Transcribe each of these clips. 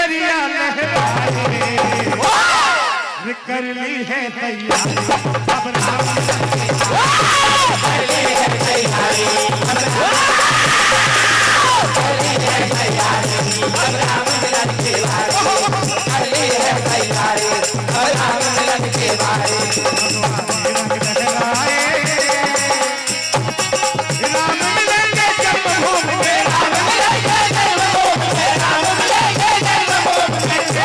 केसरिया लहराए, कर ली है तैयारी अब राम कर ली है तैयारी अब राम मिलन की बारी कर ली है तैयारी अब राम मिलन की बारी रंग लहराए राम मिलेंगे जन्मभूमि में राम मिलेंगे जन्मभूमि में राम मिलेंगे जन्मभूमि में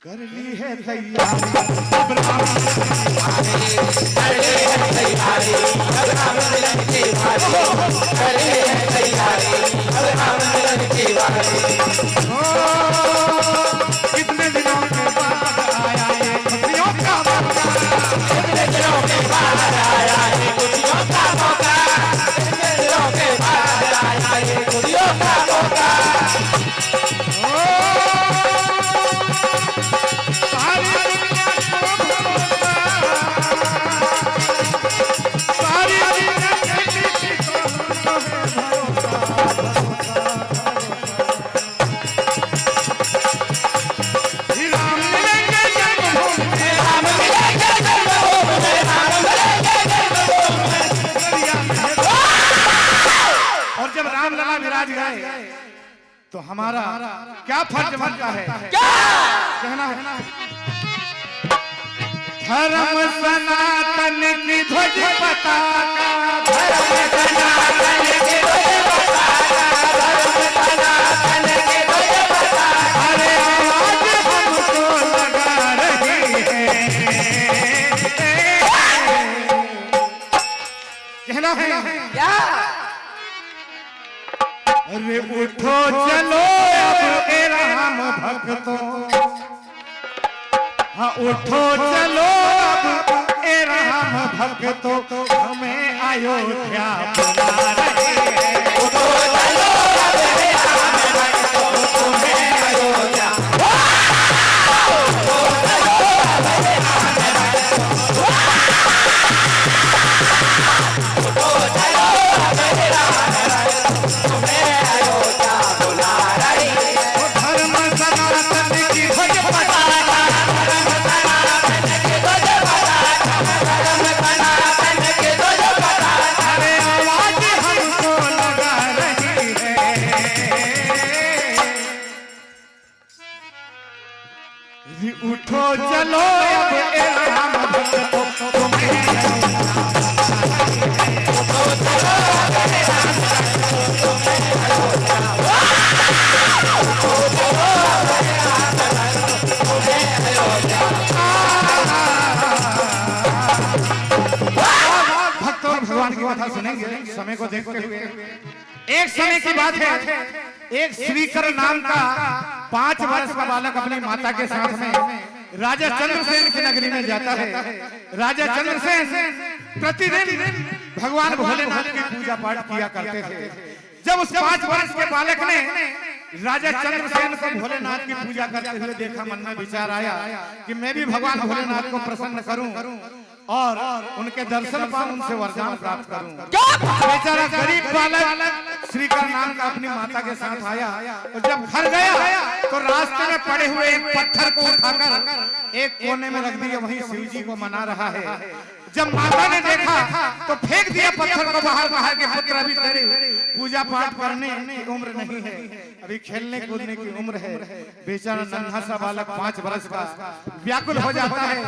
कर ली है तैयारी अब राम कर ली है तैयारी अब राम मिलन की बारी कर ली है तैयारी अब राम मिलन की बारी कितने दिनों के बाद आया ये खुशियों का मौका कितने दिनों के बाद आया ये खुशियों का मौका कितने दिनों के बाद आया ये खुशियों का मौका तो हमारा क्या फर्ज बनता है क्या कहना है धर्म सनातन की ध्वज पताका धर्म सनातन की ध्वज पताका धर्म सनातन की ध्वज पताका अरे आवाज हमको लगा रही है कहना है क्या अरे उठो चलो अब ए राम भक्तों हाँ उठो चलो अब ए राम भक्तों हमें अयोध्या बुला रहे हैं उठो चलो अब ए राम भक्तों तुम्हें अयोध्या उठो चलो अब ए राम भक्तों उठो चलो अब ए राम तुम्हें अयोध्या बुला रही है धर्म सनातन की ध्वज पताका धर्म सनातन की ध्वज पताका धर्म सनातन की ध्वज पताका अरे आवाज हमको लगा रही है उठो चलो अब ए राम भक्तों तुम्हें उठो चलो अब ए राम भक्तों भगवान की कथा सुनेंगे समय को देखते हुए एक समय की बात है एक श्रीकर नाम का 5 वर्ष का बालक अपनी माता के साथ में राजा चंद्रसेन की नगरी में जाता है राजा चंद्रसेन प्रतिदिन भगवान भोलेनाथ की पूजा पाठ किया करते थे जब उस 5 वर्ष के बालक ने राजा चंद्रसेन को भोलेनाथ की पूजा करते हुए देखा मन में विचार आया कि मैं भी भगवान भोलेनाथ को प्रसन्न करूं और उनके दर्शन पाऊं उनसे वरदान प्राप्त करूं बेचारा गरीब बालक श्रीकर नाम का अपनी माता के साथ आया और जब घर गया तो रास्ते में पड़े हुए एक पत्थर को उठाकर एक कोने में रख दिया वहीं शिव जी को मना रहा है जब माता ने देखा तो फेंक दिया पत्थर को बाहर बाहर के पुत्र अभी तेरी पूजा पाठ करने की उम्र नहीं है अभी खेलने कूदने की उम्र है बेचारा नन्हा सा बालक 5 वर्ष का व्याकुल हो जाता है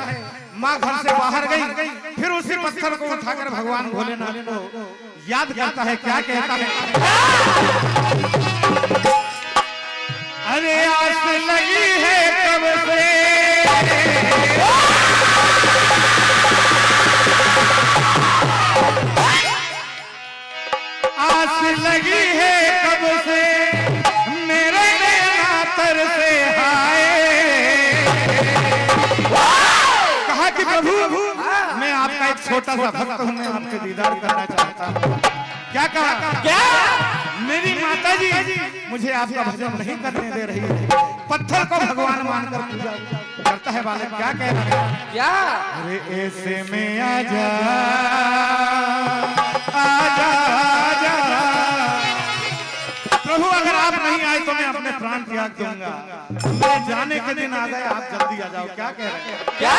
माँ घर से बाहर गई फिर उसी पत्थर को उठाकर भगवान भोलेनाथ को याद करता है क्या कहता है अरे आस लगी है कब से आस लगी है कब से मेरे नैना तर से हाय कहा कि प्रभु मैं आपका एक छोटा सा भक्त हूँ मैं आपके दीदार करना चाहता हूँ क्या कहा क्या मेरी माता जी मुझे आपका भजन नहीं करने दे रही है पत्थर को भगवान मानकर पूजा करता है बालक क्या कह रहा है क्या अरे ऐसे में आजा आजा आजा त्याग दूंगा। मैं जाने के दिन आ गए, आप जल्दी आ जाओ। क्या कह रहे हैं? क्या?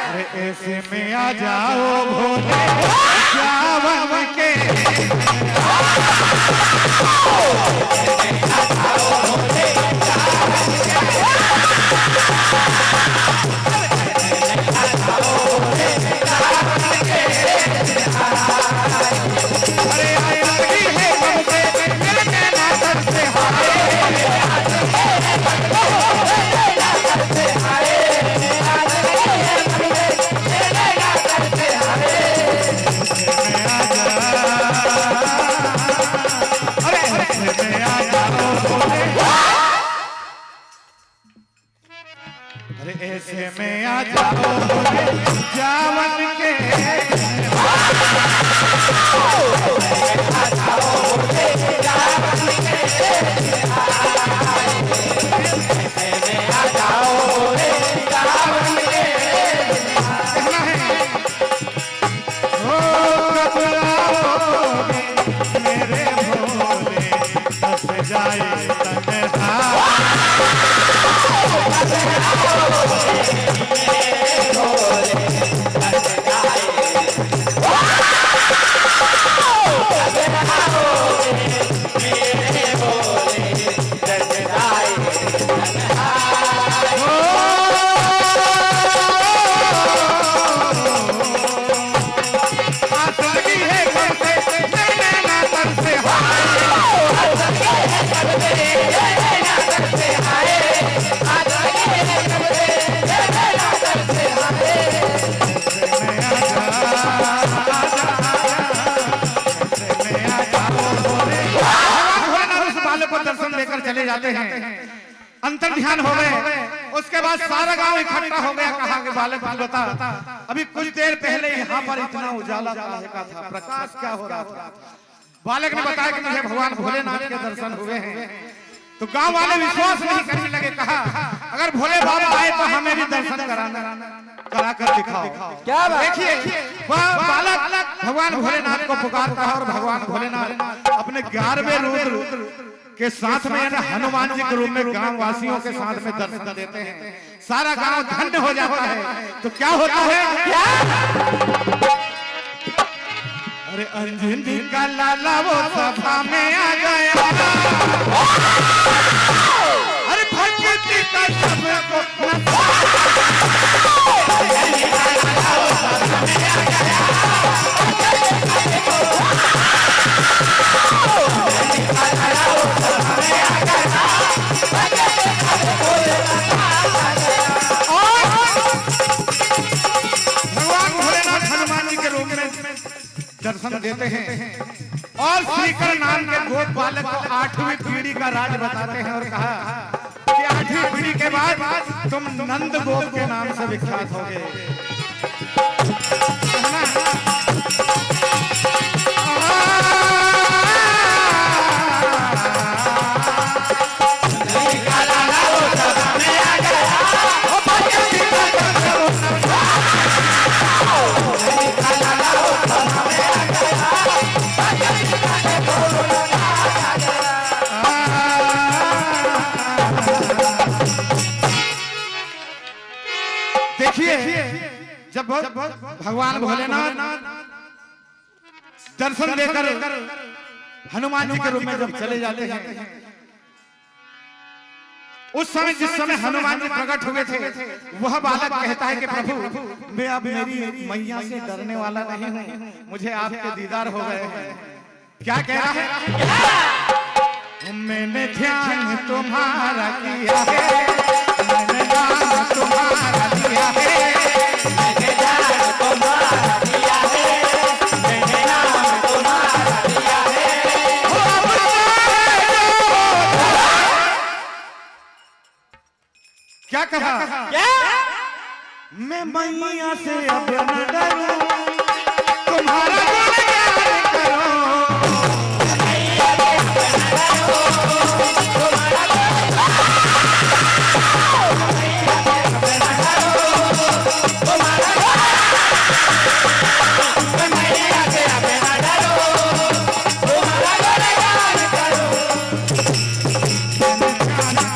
अरे ऐसे में आ जाओ भोले जावन के, अरे आए लगी है हमसे मेरे नैना तर से ऐसे में आ जाओ जावन के, मेरे भोले बस जाए चले जाते हैं। अंतर ध्यान हो गए। उसके बाद सारा गांव इकट्ठा हो गया। कहा कि बालक बता, अभी कुछ देर पहले यहाँ पर इतना उजाला काहे का था, प्रकाश क्या हो रहा था? बालक ने बताया कि मुझे भगवान भोलेनाथ के दर्शन हुए हैं। तो गांव वाले विश्वास नहीं करने लगे। कहा अगर भोले बाबा आए तो हमें भी दर्शन करा कर दिखाओ। क्या देखिए वह बालक भगवान भोलेनाथ को पुकारता है और भगवान भोलेनाथ अपने 11वें रुद्र के साथ में हनुमान जी के रूप में गांव वासियों के साथ में दर्शन देते हैं। सारा गांव धन्य हो जाता है। तो क्या होता है? अरे अंजनी का लाला वो सभा में आ गया, अरे भक्ति का सबको दर्शन देते हैं और श्रीकर नाम के गोप बालक को 8वीं पीढ़ी का राज बताते हैं और कहा कि 8वीं पीढ़ी के बाद तुम नंद गोप के नाम से विख्यात होगे। जब भगवान भोलेनाथ दर्शन देकर हनुमान जी के रूप में जब चले जाते हैं, उस समय जिस समय हनुमान जी प्रकट हुए थे, वह बालक कहता है कि प्रभु मैं अब मेरी मैया से डरने वाला नहीं हूँ, मुझे आपके दीदार हो गए हैं। क्या कह रहा है? मैंने ध्यान तुम्हारा किया है, मैंने नाम तुम्हारा लिया है, मैंने ध्यान तुम्हारा लिया है, मैंने नाम तुम्हारा लिया है। क्या कहा? क्या? मैं मैया से अब न डरूं, तुम्हारा गुणगान करूं।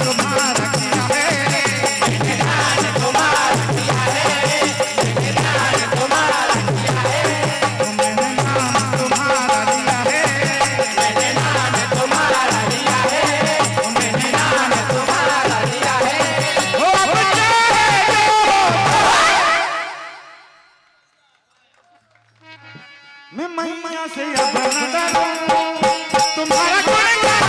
तुम्हारा मैया से अब न डरो, तुम्हारा गुणगान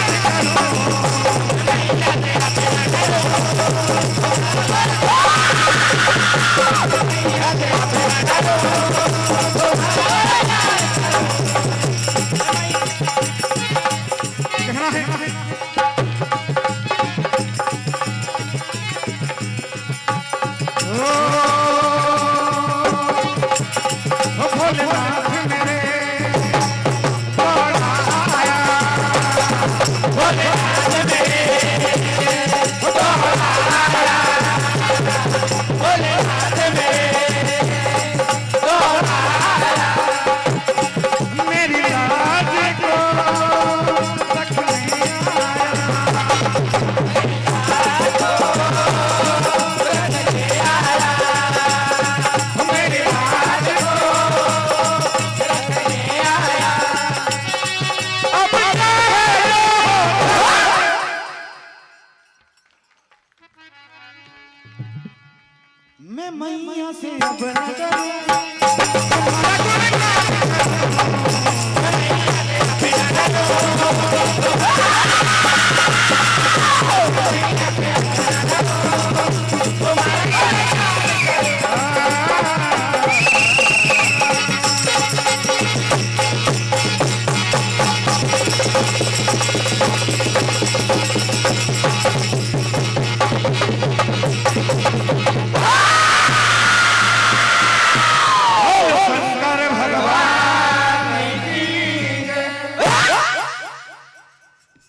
मैं मैया से अब न डरूं,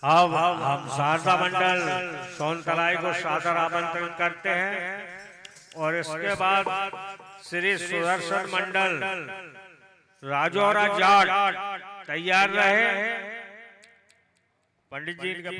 अब हम शारदा मंडल सोनतलाई को सादर आमंत्रण करते हैं और इसके बाद श्री सुदर्शन मंडल राजौरा जाट तैयार रहे। पंडित जी इनके